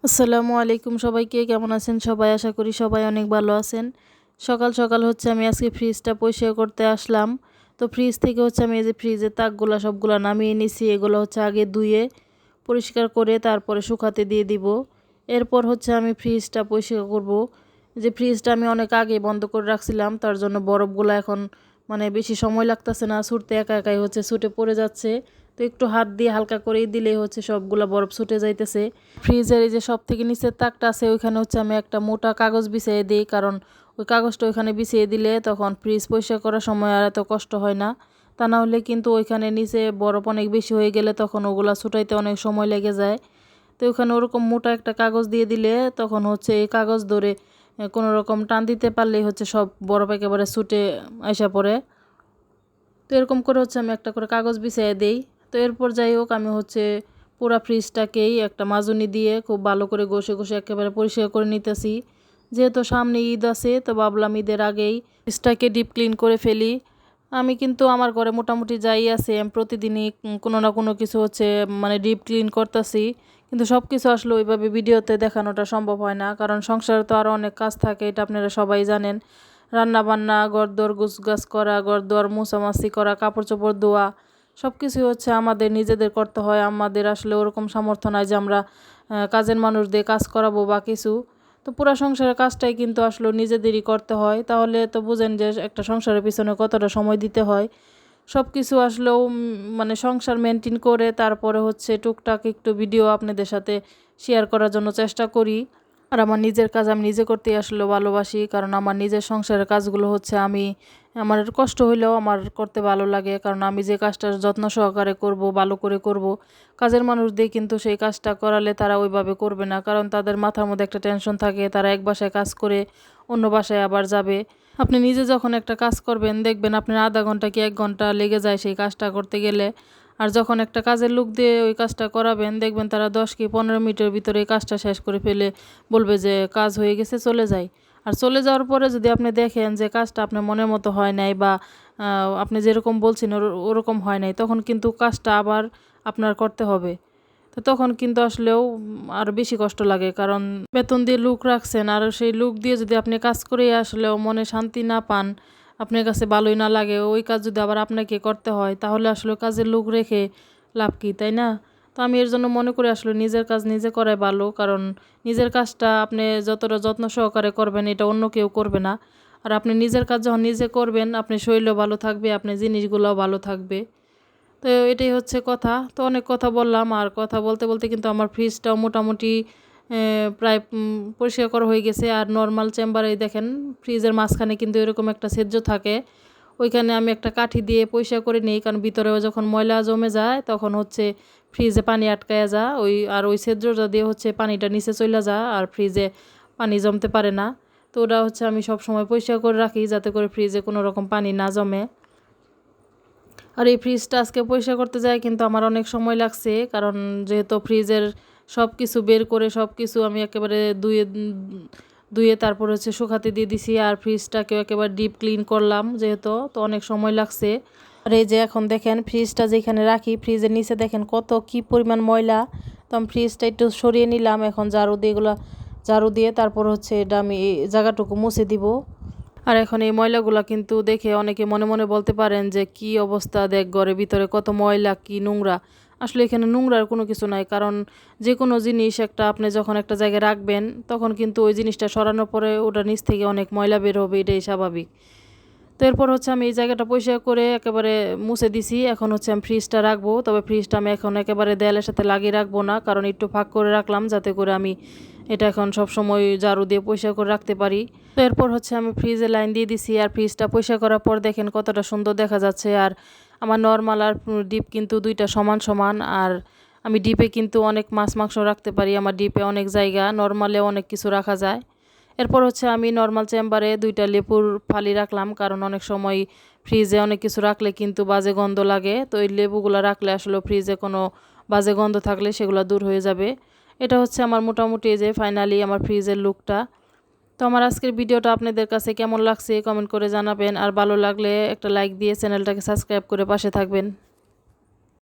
আসসালামু আলাইকুম সবাইকে, কেমন আছেন সবাই? আশা করি সবাই অনেক ভালো আছেন। সকাল সকাল আমি আজকে ফ্রিজটা পরিষ্কার করতে আসলাম। তো ফ্রিজ থেকে আমি এই যে ফ্রিজের তাকগুলা সবগুলা নামিয়ে নিছি। এগুলো আগে ধুয়ে পরিষ্কার করে তারপরে শুকাতে দিয়ে দিব। এরপর আমি ফ্রিজটা পরিষ্কার করব। যে ফ্রিজটা আমি অনেক আগে বন্ধ করে রাখছিলাম, তার জন্য বরফগুলো এখন বেশি সময় লাগতেছে না ছুটতে, একা একাই ছুটে পড়ে যাচ্ছে। তো একটু হাত দিয়ে হালকা করেই দিলেই সবগুলা বরফ ছুটে যাইতেছে। ফ্রিজের এই যে সব থেকে নিচের তাকটা আছে ওইখানে আমি একটা মোটা কাগজ বিছিয়ে দিই, কারণ ওই কাগজটা ওইখানে বিছিয়ে দিলে তখন ফ্রিজ পরিষ্কার করার সময় আর এত কষ্ট হয় না। তা না হলে কিন্তু ওইখানে নিচে বরফ অনেক বেশি হয়ে গেলে তখন ওগুলা ছুটাইতে অনেক সময় লেগে যায়। তো ওখানে ওরকম মোটা একটা কাগজ দিয়ে দিলে তখন এই কাগজ ধরে কোনো রকম টান দিতে পারলেই সব বরফ একেবারে ছুটে আসা পড়ে। তো এরকম করে আমি একটা করে কাগজ বিছিয়ে দিই। তো এরপর যাই হোক, আমি পুরা ফ্রিজটাকেই একটা মাজুনি দিয়ে খুব ভালো করে ঘষে ঘষে একেবারে পরিষ্কার করে নিতেছি। যেহেতু সামনে ঈদ আছে, তো ভাবলাম ঈদের আগেই ফ্রিজটাকে ডিপ ক্লিন করে ফেলি। আমি কিন্তু আমার ঘরে মোটামুটি যাই আছে, আমি প্রতিদিনই কোনো না কোনো কিছু ডিপ ক্লিন করতেছি। কিন্তু সব কিছু আসলে ওইভাবে ভিডিওতে দেখানোটা সম্ভব হয় না, কারণ সংসারে তো আরও অনেক কাজ থাকে, এটা আপনারা সবাই জানেন। রান্না বান্না, ঘরদোর গুছগাছ করা, ঘরদোর মোছামাছি করা, কাপড় চোপড় ধোয়া, সব কিছুই আমাদের নিজেদের করতে হয়। আমাদের আসলে ওরকম সামর্থ্য নাই যে আমরা কাজের মানুষ দিয়ে কাজ করাবো বা কিছু। তো পুরা সংসারের কাজটাই কিন্তু আসলে নিজেদেরই করতে হয়। তাহলে তো বুঝেন যে একটা সংসারের পিছনে কতটা সময় দিতে হয়। সব কিছু আসলেও সংসার মেনটেন করে তারপরে টুকটাক একটু ভিডিও আপনাদের সাথে শেয়ার করার জন্য চেষ্টা করি। আর আমার নিজের কাজ আমি নিজে করতেই আসলে ভালোবাসি, কারণ আমার নিজের সংসারের কাজগুলো আমার কষ্ট হইলেও আমার করতে ভালো লাগে, কারণ আমি যে কাজটা যত্ন সহকারে করব, ভালো করে করব, কাজের মানুষ দিয়ে কিন্তু সেই কাজটা করালে তারা ওইভাবে করবে না, কারণ তাদের মাথার মধ্যে একটা টেনশন থাকে, তারা এক বাসায় কাজ করে অন্য বাসায় আবার যাবে। আপনি নিজে যখন একটা কাজ করবেন দেখবেন আপনার আধা ঘন্টা কি 1 ঘন্টা লেগে যায় সেই কাজটা করতে গেলে। আর যখন একটা কাজের লোক দিয়ে ওই কাজটা করাবেন দেখবেন তারা 10 কি 15 মিনিটের ভিতরে এই কাজটা শেষ করে ফেলে বলবে যে কাজ হয়ে গেছে, চলে যাই। আর চলে যাওয়ার পরে যদি আপনি দেখেন যে কাজটা আপনার মনের মতো হয় নাই বা আপনি যেরকম বলছেন ওরকম হয় নাই, তখন কিন্তু কাজটা আবার আপনার করতে হবে। তো তখন কিন্তু আসলেও আরও বেশি কষ্ট লাগে, কারণ বেতন দিয়ে লোক রাখছেন আর সেই লোক দিয়ে যদি আপনি কাজ করে আসলেও মনে শান্তি না পান, আপনার কাছে ভালোই না লাগে, ওই কাজ যদি আবার আপনাকে করতে হয় তাহলে আসলে কাজের লোক রেখে লাভ কী, তাই না? তো আমি এর জন্য মনে করি আসলে নিজের কাজ নিজে করাই ভালো, কারণ নিজের কাজটা আপনি যতটা যত্ন সহকারে করবেন এটা অন্য কেউ করবে না। আর আপনি নিজের কাজ যখন নিজে করবেন আপনার শরীরও ভালো থাকবে, আপনার জিনিসগুলোও ভালো থাকবে। তো এটাই কথা। তো অনেক কথা বললাম, আর কথা বলতে বলতে কিন্তু আমার ফ্রিজটাও মোটামুটি প্রায় পরিষ্কার করা হয়ে গেছে। আর নর্মাল চেম্বারে দেখেন ফ্রিজের মাঝখানে কিন্তু এরকম একটা ছিদ্র থাকে, ওইখানে আমি একটা কাঠি দিয়ে পরিষ্কার করে নিই, কারণ ভিতরেও যখন ময়লা জমে যায় তখন ফ্রিজে পানি আটকায়া যায়, ওই ছিদ্রটা দিয়ে পানিটা নিচে চলে যায় আর ফ্রিজে পানি জমতে পারে না। তো ওটা আমি সব সময় পরিষ্কার করে রাখি যাতে করে ফ্রিজে কোনো রকম পানি না জমে। আর এই ফ্রিজটা আজকে পরিষ্কার করতে যায় কিন্তু আমার অনেক সময় লাগছে, কারণ যেহেতু ফ্রিজের সব কিছু বের করে সব কিছু আমি একেবারে ধুয়ে ধুয়ে তারপর শুকাতে দিয়ে দিছি, আর ফ্রিজটাকেও একেবারে ডিপ ক্লিন করলাম যেহেতু, তো অনেক সময় লাগছে। আর এই যে এখন দেখেন ফ্রিজটা যেখানে রাখি ফ্রিজের নিচে দেখেন কি পরিমাণ ময়লা। তো আমি ফ্রিজটা একটু সরিয়ে নিলাম, এখন ঝাড়ু দিয়ে তারপর এটা আমি এই জায়গাটুকু মুছে দিব। আর এখন এই ময়লাগুলা কিন্তু দেখে অনেকে মনে মনে বলতে পারেন যে কি অবস্থা, দেখ ঘরের ভিতরে কত ময়লা, কি নোংরা। আসলে এখানে নোংরার কোনো কিছু নাই, কারণ যে কোনো জিনিস আপনি যখন একটা জায়গায় রাখবেন তখন কিন্তু ওই জিনিসটা সরানোর পরে ওটার নিচ থেকে অনেক ময়লা বের হবে, এটাই স্বাভাবিক। তো এরপর আমি এই জায়গাটা পরিষ্কার করে একেবারে মুছে দিছি। এখন আমি ফ্রিজটা রাখবো, তবে ফ্রিজটা আমি এখন একেবারে দেয়ালের সাথে লাগিয়ে রাখবো না, কারণ একটু ফাঁক করে রাখলাম যাতে করে আমি এটা এখন সব সময় ঝাড়ু দিয়ে পরিষ্কার করে রাখতে পারি। তো এরপর আমি ফ্রিজে লাইন দিয়ে দিছি, আর ফ্রিজটা পরিষ্কার করার পর দেখেন কতটা সুন্দর দেখা যাচ্ছে। আর আমার নর্মাল আর ডিপ কিন্তু দুইটা সমান সমান, আর আমি ডিপে কিন্তু অনেক মাছ মাংস রাখতে পারি, আমার ডিপে অনেক জায়গা, নর্মালে অনেক কিছু রাখা যায়। এরপর আমি নর্মাল চেম্বারে 2টা লেবুর ফালি রাখলাম, কারণ অনেক সময় ফ্রিজে অনেক কিছু রাখলে কিন্তু বাজে গন্ধ লাগে, তো এই লেবুগুলো রাখলে আসলে ফ্রিজে কোনো বাজে গন্ধ থাকলে সেগুলো দূর হয়ে যাবে। এটা আমার মোটামুটি যে ফাইনালি আমার ফ্রিজের লুকটা। তো আমার আজকের ভিডিওটা আপনাদের কাছে কেমন লাগছে কমেন্ট করে জানাবেন, আর ভালো লাগলে একটা লাইক দিয়ে চ্যানেলটাকে সাবস্ক্রাইব করে পাশে থাকবেন।